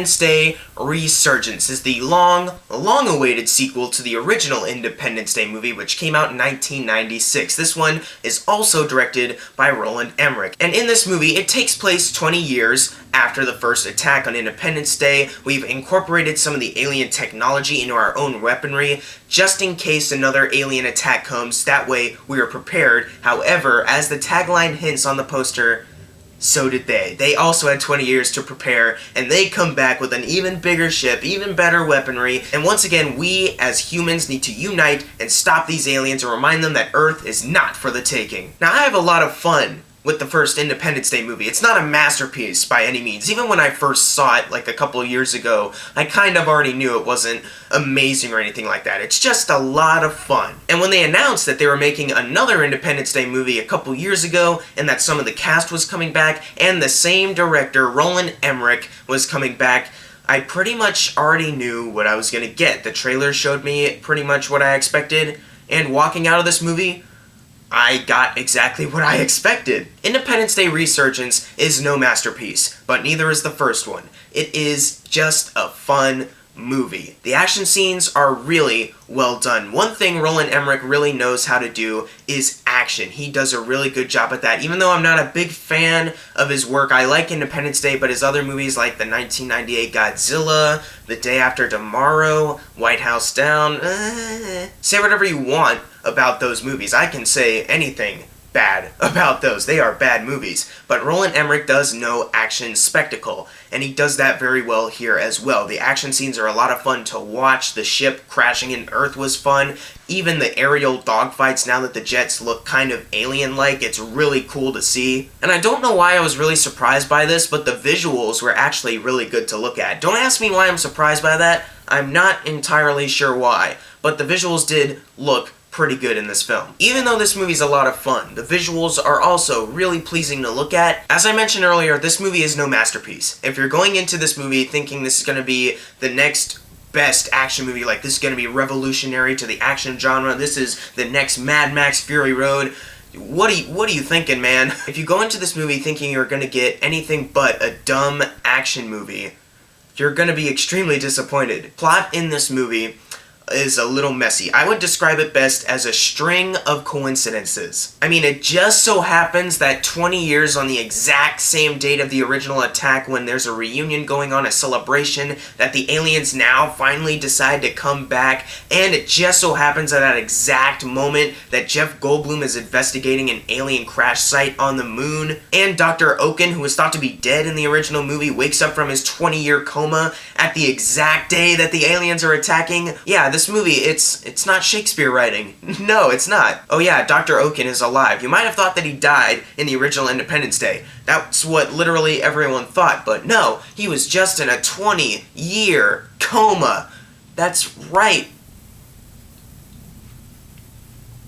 Independence Day Resurgence is the long-awaited sequel to the original Independence Day movie, which came out in 1996. This one is also directed by Roland Emmerich. And in this movie, it takes place 20 years after the first attack on Independence Day. We've incorporated some of the alien technology into our own weaponry, just in case another alien attack comes. That way, we are prepared. However, as the tagline hints on the poster, so did they. They also had 20 years to prepare, and they come back with an even bigger ship, even better weaponry, and once again, we as humans need to unite and stop these aliens and remind them that Earth is not for the taking. Now, I have a lot of fun with the first Independence Day movie. It's not a masterpiece by any means. Even when I first saw it like a couple of years ago, I kind of already knew it wasn't amazing or anything like that. It's just a lot of fun. And when they announced that they were making another Independence Day movie a couple years ago, and that some of the cast was coming back, and the same director, Roland Emmerich, was coming back, I pretty much already knew what I was gonna get. The trailer showed me pretty much what I expected, and walking out of this movie, I got exactly what I expected. Independence Day Resurgence is no masterpiece, but neither is the first one. It is just a fun movie. The action scenes are really well done. One thing Roland Emmerich really knows how to do is action. He does a really good job at that. Even though I'm not a big fan of his work, I like Independence Day, but his other movies like the 1998 Godzilla, The Day After Tomorrow, White House Down, say whatever you want about those movies. I can say anything bad about those. They are bad movies. But Roland Emmerich does know action spectacle, and he does that very well here as well. The action scenes are a lot of fun to watch. The ship crashing in Earth was fun. Even the aerial dogfights, now that the jets look kind of alien-like, it's really cool to see. And I don't know why I was really surprised by this, but the visuals were actually really good to look at. Don't ask me why I'm surprised by that. I'm not entirely sure why, but the visuals did look pretty good in this film. Even though this movie's a lot of fun, the visuals are also really pleasing to look at. As I mentioned earlier, this movie is no masterpiece. If you're going into this movie thinking this is going to be the next best action movie, like this is going to be revolutionary to the action genre, this is the next Mad Max Fury Road, what are you thinking, man? If you go into this movie thinking you're going to get anything but a dumb action movie, you're going to be extremely disappointed. Plot in this movie is a little messy. I would describe it best as a string of coincidences. I mean, it just so happens that 20 years on the exact same date of the original attack, when there's a reunion going on, a celebration, that the aliens now finally decide to come back, and it just so happens at that exact moment that Jeff Goldblum is investigating an alien crash site on the moon, and Dr. Oken, who was thought to be dead in the original movie, wakes up from his 20-year coma at the exact day that the aliens are attacking. Yeah, this movie, it's not Shakespeare writing. No, it's not. Oh yeah, Dr. Oken is alive. You might have thought that he died in the original Independence Day. That's what literally everyone thought, but no, he was just in a 20-year coma. That's right.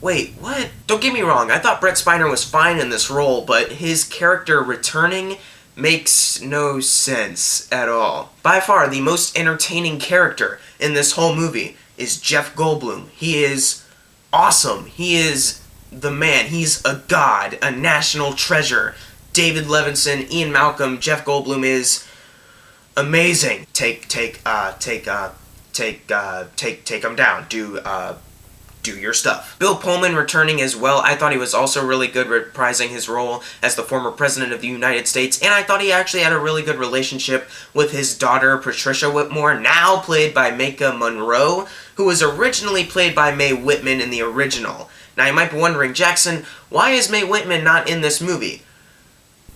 Wait, what? Don't get me wrong, I thought Brett Spiner was fine in this role, but his character returning makes no sense at all. By far, the most entertaining character in this whole movie is Jeff Goldblum. He is awesome. He is the man. He's a god, a national treasure. David Levinson, Ian Malcolm, Jeff Goldblum is amazing. Take him down. Do your stuff. Bill Pullman returning as well. I thought he was also really good reprising his role as the former president of the United States, and I thought he actually had a really good relationship with his daughter, Patricia Whitmore, now played by Maika Monroe, who was originally played by Mae Whitman in the original. Now you might be wondering, Jackson, why is Mae Whitman not in this movie?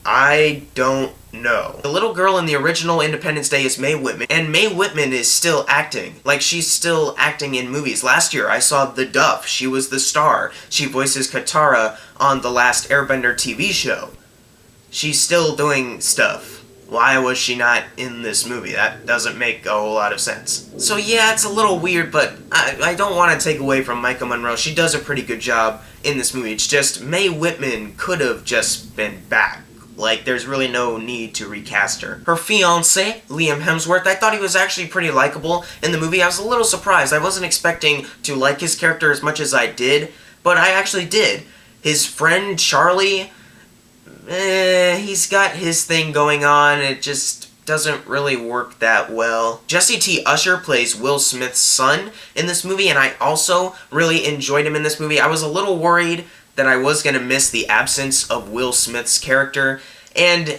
I don't know. The little girl in the original Independence Day is Mae Whitman, and Mae Whitman is still acting. Like, she's still acting in movies. Last year, I saw The Duff. She was the star. She voices Katara on The Last Airbender TV show. She's still doing stuff. Why was she not in this movie? That doesn't make a whole lot of sense. So yeah, it's a little weird, but I don't want to take away from Maika Monroe. She does a pretty good job in this movie. It's just Mae Whitman could have just been back. Like, there's really no need to recast her. Her fiancé, Liam Hemsworth, I thought he was actually pretty likable in the movie. I was a little surprised. I wasn't expecting to like his character as much as I did, but I actually did. His friend, Charlie, he's got his thing going on. It just doesn't really work that well. Jesse T. Usher plays Will Smith's son in this movie, and I also really enjoyed him in this movie. I was a little worried that I was going to miss the absence of Will Smith's character, and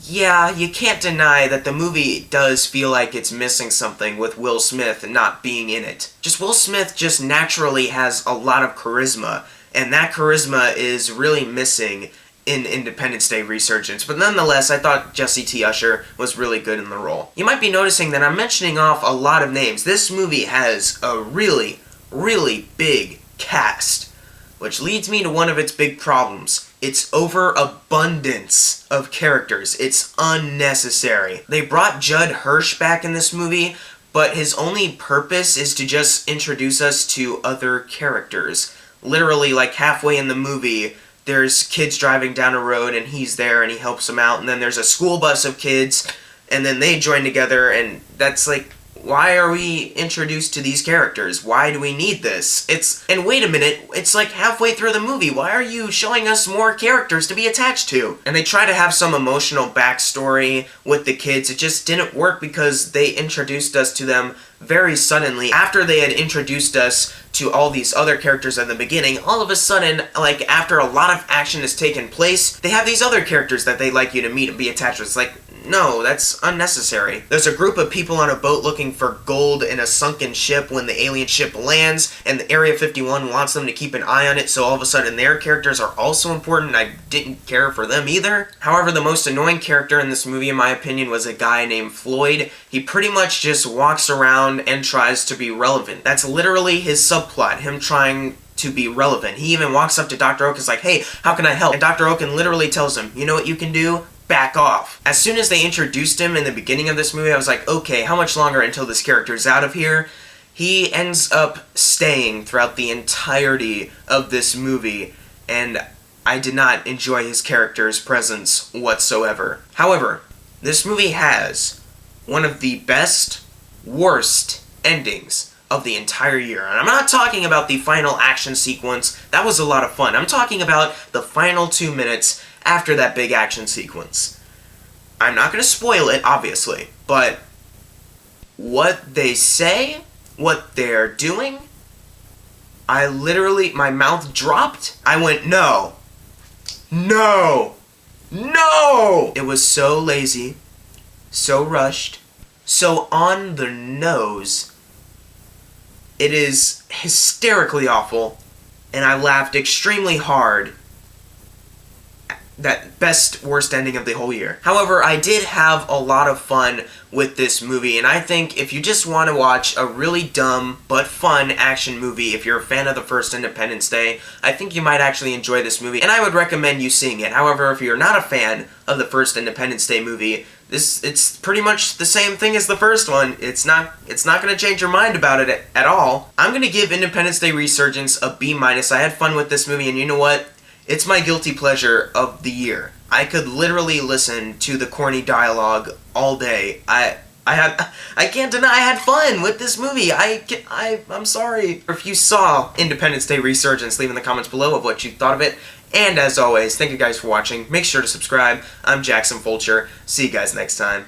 yeah, you can't deny that the movie does feel like it's missing something with Will Smith not being in it. Will Smith just naturally has a lot of charisma, and that charisma is really missing in Independence Day Resurgence, but nonetheless, I thought Jesse T. Usher was really good in the role. You might be noticing that I'm mentioning off a lot of names. This movie has a really, really big cast, which leads me to one of its big problems. Its overabundance of characters. It's unnecessary. They brought Judd Hirsch back in this movie, but his only purpose is to just introduce us to other characters. Literally, like halfway in the movie, there's kids driving down a road and he's there and he helps them out, and then there's a school bus of kids and then they join together, and that's like, why are we introduced to these characters? Why do we need this? And wait a minute, it's like halfway through the movie. Why are you showing us more characters to be attached to? And they try to have some emotional backstory with the kids. It just didn't work because they introduced us to them very suddenly. After they had introduced us to all these other characters at the beginning, all of a sudden, like, after a lot of action has taken place, they have these other characters that they'd like you to meet and be attached with. It's like, no, that's unnecessary. There's a group of people on a boat looking for gold in a sunken ship when the alien ship lands, and the Area 51 wants them to keep an eye on it, so all of a sudden their characters are also important, and I didn't care for them either. However, the most annoying character in this movie, in my opinion, was a guy named Floyd. He pretty much just walks around and tries to be relevant. That's literally his subplot, him trying to be relevant. He even walks up to Dr. Oak and is like, hey, how can I help? And Dr. Oaken literally tells him, you know what you can do? Back off. As soon as they introduced him in the beginning of this movie, I was like, okay, how much longer until this character's out of here? He ends up staying throughout the entirety of this movie, and I did not enjoy his character's presence whatsoever. However, this movie has one of the best, worst endings of the entire year. And I'm not talking about the final action sequence. That was a lot of fun. I'm talking about the final 2 minutes after that big action sequence. I'm not going to spoil it, obviously, but what they say, what they're doing, I literally, my mouth dropped. I went, no, no, no! It was so lazy, so rushed, so on the nose. It is hysterically awful, and I laughed extremely hard. That best, worst ending of the whole year. However, I did have a lot of fun with this movie, and I think if you just want to watch a really dumb but fun action movie, if you're a fan of the first Independence Day, I think you might actually enjoy this movie, and I would recommend you seeing it. However, if you're not a fan of the first Independence Day movie, it's pretty much the same thing as the first one. It's not going to change your mind about it at all. I'm going to give Independence Day Resurgence a B-. I had fun with this movie, and you know what? It's my guilty pleasure of the year. I could literally listen to the corny dialogue all day. I can't deny I had fun with this movie. I'm sorry. If you saw Independence Day Resurgence, leave in the comments below of what you thought of it. And as always, thank you guys for watching. Make sure to subscribe. I'm Jackson Fulcher. See you guys next time.